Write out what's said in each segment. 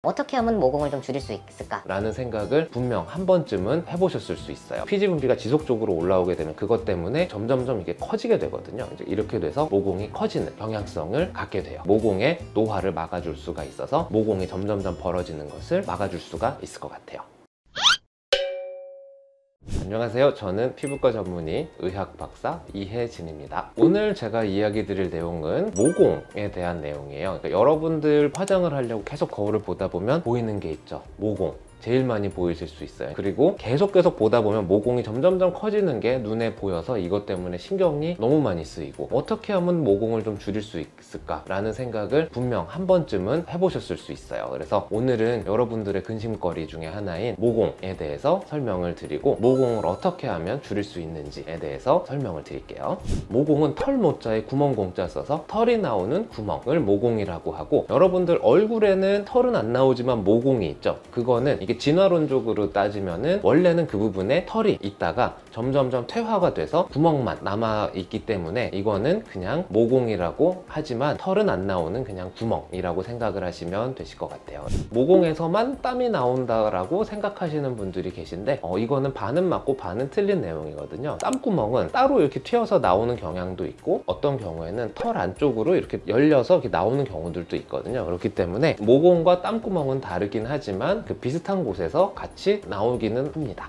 어떻게 하면 모공을 좀 줄일 수 있을까? 라는 생각을 분명 한 번쯤은 해보셨을 수 있어요. 피지 분비가 지속적으로 올라오게 되면 그것 때문에 점점점 이게 커지게 되거든요. 이제 이렇게 돼서 모공이 커지는 경향성을 갖게 돼요. 모공의 노화를 막아줄 수가 있어서 모공이 점점점 벌어지는 것을 막아줄 수가 있을 것 같아요. 안녕하세요. 저는 피부과 전문의 의학 박사 이혜진입니다. 오늘 제가 이야기 드릴 내용은 모공에 대한 내용이에요. 그러니까 여러분들 화장을 하려고 계속 거울을 보다 보면 보이는 게 있죠. 모공. 제일 많이 보이실 수 있어요. 그리고 계속 보다 보면 모공이 점점점 커지는 게 눈에 보여서 이것 때문에 신경이 너무 많이 쓰이고 어떻게 하면 모공을 좀 줄일 수 있을까 라는 생각을 분명 한 번쯤은 해보셨을 수 있어요. 그래서 오늘은 여러분들의 근심거리 중에 하나인 모공에 대해서 설명을 드리고 모공을 어떻게 하면 줄일 수 있는지에 대해서 설명을 드릴게요. 모공은 털 모자에 구멍 공자 써서 털이 나오는 구멍을 모공이라고 하고, 여러분들 얼굴에는 털은 안 나오지만 모공이 있죠. 그거는 이게 진화론적으로 따지면은 원래는 그 부분에 털이 있다가 점점점 퇴화가 돼서 구멍만 남아 있기 때문에 이거는 그냥 모공이라고 하지만 털은 안 나오는 그냥 구멍이라고 생각을 하시면 되실 것 같아요. 모공에서만 땀이 나온다라고 생각하시는 분들이 계신데 이거는 반은 맞고 반은 틀린 내용이거든요. 땀구멍은 따로 이렇게 튀어서 나오는 경향도 있고 어떤 경우에는 털 안쪽으로 이렇게 열려서 이렇게 나오는 경우들도 있거든요. 그렇기 때문에 모공과 땀구멍은 다르긴 하지만 그 비슷한 곳에서 같이 나오기는 합니다.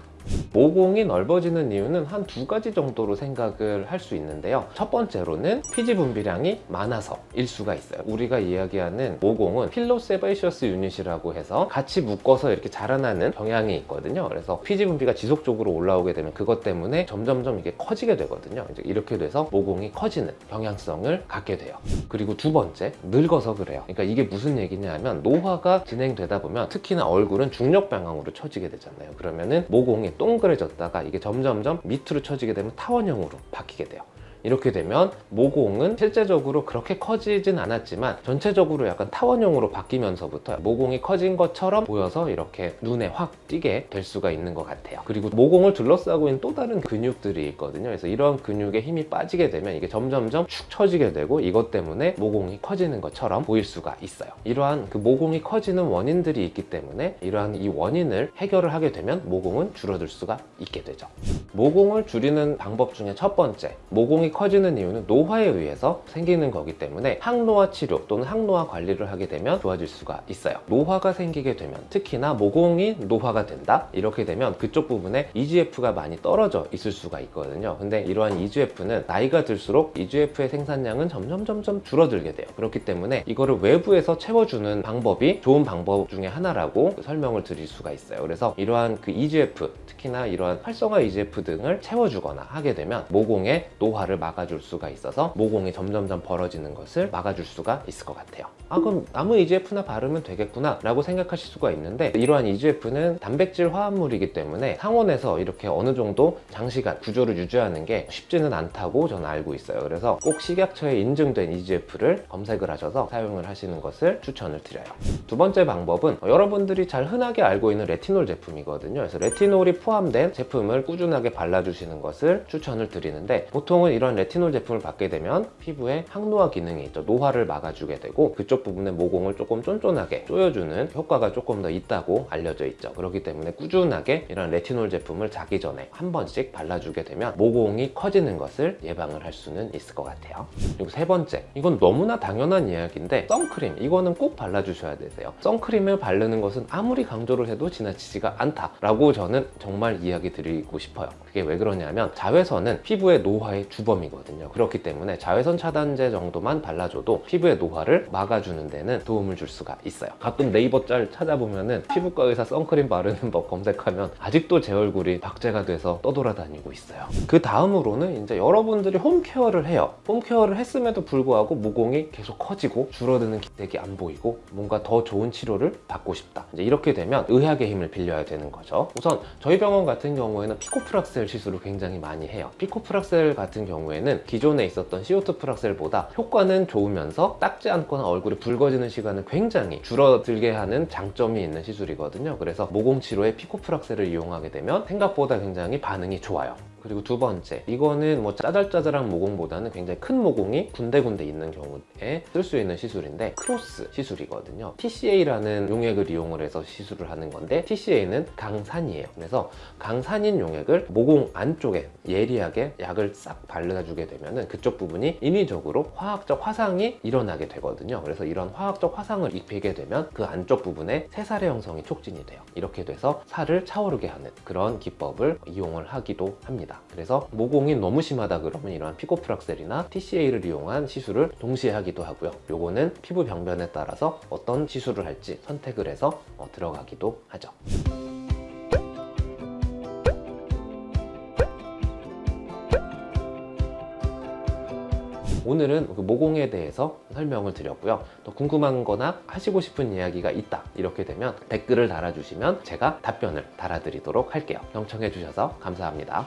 모공이 넓어지는 이유는 한 두 가지 정도로 생각을 할 수 있는데요. 첫 번째로는 피지 분비량이 많아서일 수가 있어요. 우리가 이야기하는 모공은 필로세베이셔스 유닛이라고 해서 같이 묶어서 이렇게 자라나는 경향이 있거든요. 그래서 피지 분비가 지속적으로 올라오게 되면 그것 때문에 점점점 이게 커지게 되거든요. 이제 이렇게 돼서 모공이 커지는 경향성을 갖게 돼요. 그리고 두 번째, 늙어서 그래요. 그러니까 이게 무슨 얘기냐면 노화가 진행되다 보면 특히나 얼굴은 중력 방향으로 처지게 되잖아요. 그러면은 모공이 동그래졌다가 이게 점점점 밑으로 처지게 되면 타원형으로 바뀌게 돼요. 이렇게 되면 모공은 실제적으로 그렇게 커지진 않았지만 전체적으로 약간 타원형으로 바뀌면서부터 모공이 커진 것처럼 보여서 이렇게 눈에 확 띄게 될 수가 있는 것 같아요. 그리고 모공을 둘러싸고 있는 또 다른 근육들이 있거든요. 그래서 이런 근육에 힘이 빠지게 되면 이게 점점점 축 처지게 되고 이것 때문에 모공이 커지는 것처럼 보일 수가 있어요. 이러한 그 모공이 커지는 원인들이 있기 때문에 이러한 이 원인을 해결을 하게 되면 모공은 줄어들 수가 있게 되죠. 모공을 줄이는 방법 중에 첫 번째, 모공이 커지는 이유는 노화에 의해서 생기는 거기 때문에 항노화 치료 또는 항노화 관리를 하게 되면 좋아질 수가 있어요. 노화가 생기게 되면 특히나 모공이 노화가 된다? 이렇게 되면 그쪽 부분에 EGF가 많이 떨어져 있을 수가 있거든요. 근데 이러한 EGF는 나이가 들수록 EGF의 생산량은 점점 줄어들게 돼요. 그렇기 때문에 이거를 외부에서 채워주는 방법이 좋은 방법 중에 하나라고 설명을 드릴 수가 있어요. 그래서 이러한 그 EGF, 특히나 이러한 활성화 EGF 등을 채워주거나 하게 되면 모공의 노화를 막아줄 수가 있어서 모공이 점점점 벌어지는 것을 막아줄 수가 있을 것 같아요. 그럼 아무 EGF나 바르면 되겠구나 라고 생각하실 수가 있는데, 이러한 EGF는 단백질 화합물이기 때문에 상온에서 이렇게 어느 정도 장시간 구조를 유지하는 게 쉽지는 않다고 저는 알고 있어요. 그래서 꼭 식약처에 인증된 EGF를 검색을 하셔서 사용을 하시는 것을 추천을 드려요. 두 번째 방법은 여러분들이 잘 흔하게 알고 있는 레티놀 제품이거든요. 그래서 레티놀이 포함된 제품을 꾸준하게 발라주시는 것을 추천을 드리는데, 보통은 이런 레티놀 제품을 받게 되면 피부에 항노화 기능이 있죠. 노화를 막아주게 되고 그쪽 부분에 모공을 조금 쫀쫀하게 조여주는 효과가 조금 더 있다고 알려져 있죠. 그렇기 때문에 꾸준하게 이런 레티놀 제품을 자기 전에 한 번씩 발라주게 되면 모공이 커지는 것을 예방을 할 수는 있을 것 같아요. 그리고 세 번째, 이건 너무나 당연한 이야기인데 선크림, 이거는 꼭 발라주셔야 되세요. 선크림을 바르는 것은 아무리 강조를 해도 지나치지가 않다라고 저는 정말 이야기 드리고 싶어요. 그게 왜 그러냐면 자외선은 피부의 노화의 주범이거든요. 그렇기 때문에 자외선 차단제 정도만 발라줘도 피부의 노화를 막아주는 데는 도움을 줄 수가 있어요. 가끔 네이버 짤 찾아보면은 피부과 의사 선크림 바르는 법 검색하면 아직도 제 얼굴이 박제가 돼서 떠돌아다니고 있어요. 그 다음으로는 이제 여러분들이 홈케어를 해요. 홈케어를 했음에도 불구하고 모공이 계속 커지고 줄어드는 기색이 안 보이고 뭔가 더 좋은 치료를 받고 싶다. 이제 이렇게 되면 의학의 힘을 빌려야 되는 거죠. 우선 저희 병원 같은 경우에는 피코프락셀 시술을 굉장히 많이 해요. 피코프락셀 같은 경우에는 기존에 있었던 CO2 프락셀보다 효과는 좋으면서 닦지 않거나 얼굴이 붉어지는 시간은 굉장히 줄어들게 하는 장점이 있는 시술이거든요. 그래서 모공 치료에 피코프락셀을 이용하게 되면 생각보다 굉장히 반응이 좋아요. 그리고 두 번째, 이거는 뭐 짜잘짜잘한 모공보다는 굉장히 큰 모공이 군데군데 있는 경우에 쓸 수 있는 시술인데 크로스 시술이거든요. TCA라는 용액을 이용을 해서 시술을 하는 건데 TCA는 강산이에요. 그래서 강산인 용액을 모공 안쪽에 예리하게 약을 싹 발라주게 되면은 그쪽 부분이 인위적으로 화학적 화상이 일어나게 되거든요. 그래서 이런 화학적 화상을 입히게 되면 그 안쪽 부분에 새살의 형성이 촉진이 돼요. 이렇게 돼서 살을 차오르게 하는 그런 기법을 이용을 하기도 합니다. 그래서 모공이 너무 심하다 그러면 이러한 피코프락셀이나 TCA를 이용한 시술을 동시에 하기도 하고요. 요거는 피부 병변에 따라서 어떤 시술을 할지 선택을 해서 들어가기도 하죠. 오늘은 그 모공에 대해서 설명을 드렸고요. 또 궁금한 거나 하시고 싶은 이야기가 있다 이렇게 되면 댓글을 달아주시면 제가 답변을 달아드리도록 할게요. 경청해 주셔서 감사합니다.